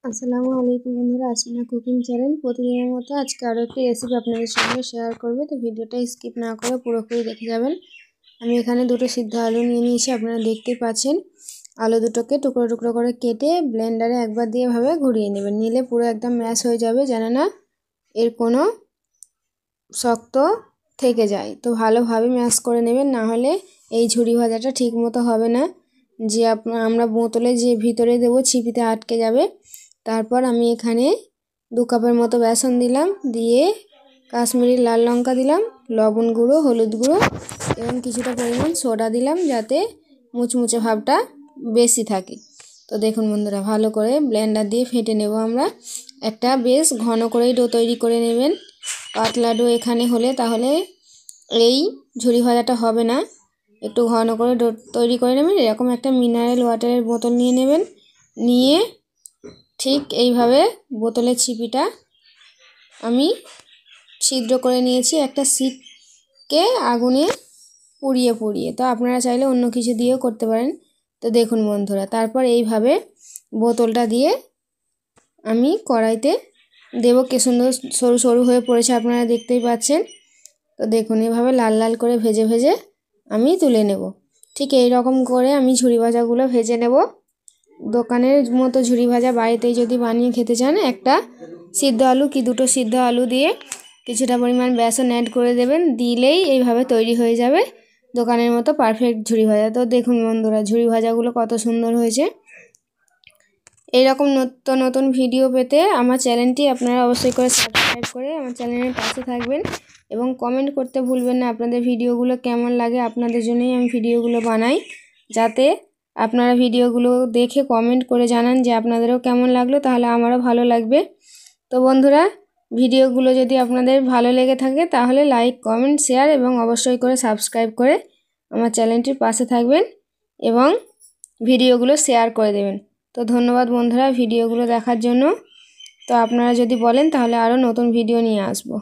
আসসালামু আলাইকুম বন্ধুরা, আসমিনা কুকিং চ্যানেল। প্রতিদিনের মতো আজকে আরও একটি রেসিপি আপনাদের সঙ্গে শেয়ার করবে, তো ভিডিওটা স্কিপ না করে পুরোপুরি দেখে যাবেন। আমি এখানে দুটো সিদ্ধ আলু নিয়ে নিয়েছি, আপনারা দেখতেই পাচ্ছেন। আলু দুটোকে টুকরো টুকরো করে কেটে ব্লেন্ডারে একবার দিয়ে ভাবে ঘুরিয়ে নেবেন, নিলে পুরো একদম ম্যাশ হয়ে যাবে, যেন না এর কোনো শক্ত থেকে যায়। তো ভালোভাবে ম্যাশ করে নেবেন, না হলে এই ঝুরি ভাজাটা ঠিক মতো হবে না, যে আমরা বোতলে যে ভিতরে দেবো ছিপিতে আটকে যাবে। তারপর আমি এখানে 2 কাপের মতো বেসন দিলাম, দিয়ে কাশ্মীরি লাল লঙ্কা দিলাম, লবণ গুঁড়ো, হলুদ গুঁড়ো এবং কিছুটা পরিমাণ সোডা দিলাম, যাতে মুচমুচে ভাবটা বেশি থাকে। তো দেখুন বন্ধুরা, ভালো করে ব্লেন্ডার দিয়ে ফেটে নেব আমরা। একটা বেশ ঘন করেই ডো তৈরি করে নেবেন। পাতলা ডো এখানে হলে তাহলে এই ঝুরি ভাজাটা হবে না, একটু ঘন করে ডো তৈরি করে নেবেন। এরকম একটা মিনারেল ওয়াটারের বোতল নিয়ে নেবেন, নিয়ে ঠিক এইভাবে বোতলের ছিপিটা আমি ছিদ্র করে নিয়েছি একটা শিককে আগুনে পুড়িয়ে। তো আপনারা চাইলে অন্য কিছু দিয়েও করতে পারেন। তো দেখুন বন্ধুরা, তারপর এইভাবে বোতলটা দিয়ে আমি কড়াইতে দেবো। কি সুন্দর সরু সরু হয়ে পড়েছে, আপনারা দেখতেই পাচ্ছেন। তো দেখুন, এভাবে লাল লাল করে ভেজে ভেজে আমি তুলে নেব। ঠিক এই রকম করে আমি ঝুরি ভাজাগুলো ভেজে নেব। দোকানের মতো ঝুরি ভাজা বাড়িতেই যদি বানিয়ে খেতে চান, একটা সিদ্ধ আলু কি দুটো সিদ্ধ আলু দিয়ে কিছুটা পরিমাণ বেসন অ্যাড করে দেবেন, দিলেই এইভাবে তৈরি হয়ে যাবে দোকানের মতো পারফেক্ট ঝুরি ভাজা। তো দেখুন বন্ধুরা, ঝুরি ভাজাগুলো কত সুন্দর হয়েছে। এইরকম নতুন নতুন ভিডিও পেতে আমার চ্যানেলটি আপনারা অবশ্যই করে সাবস্ক্রাইব করে আমার চ্যানেলের পাশে থাকবেন, এবং কমেন্ট করতে ভুলবেন না আপনাদের ভিডিওগুলো কেমন লাগে। আপনাদের জন্যই আমি ভিডিওগুলো বানাই, যাতে আপনারা ভিডিওগুলো দেখে কমেন্ট করে জানান যে আপনাদেরও কেমন লাগলো, তাহলে আমারও ভালো লাগবে। তো বন্ধুরা, ভিডিওগুলো যদি আপনাদের ভালো লেগে থাকে তাহলে লাইক, কমেন্ট, শেয়ার এবং অবশ্যই করে সাবস্ক্রাইব করে আমার চ্যানেলটির পাশে থাকবেন এবং ভিডিওগুলো শেয়ার করে দেবেন। তো ধন্যবাদ বন্ধুরা ভিডিওগুলো দেখার জন্য। তো আপনারা যদি বলেন তাহলে আরও নতুন ভিডিও নিয়ে আসবো।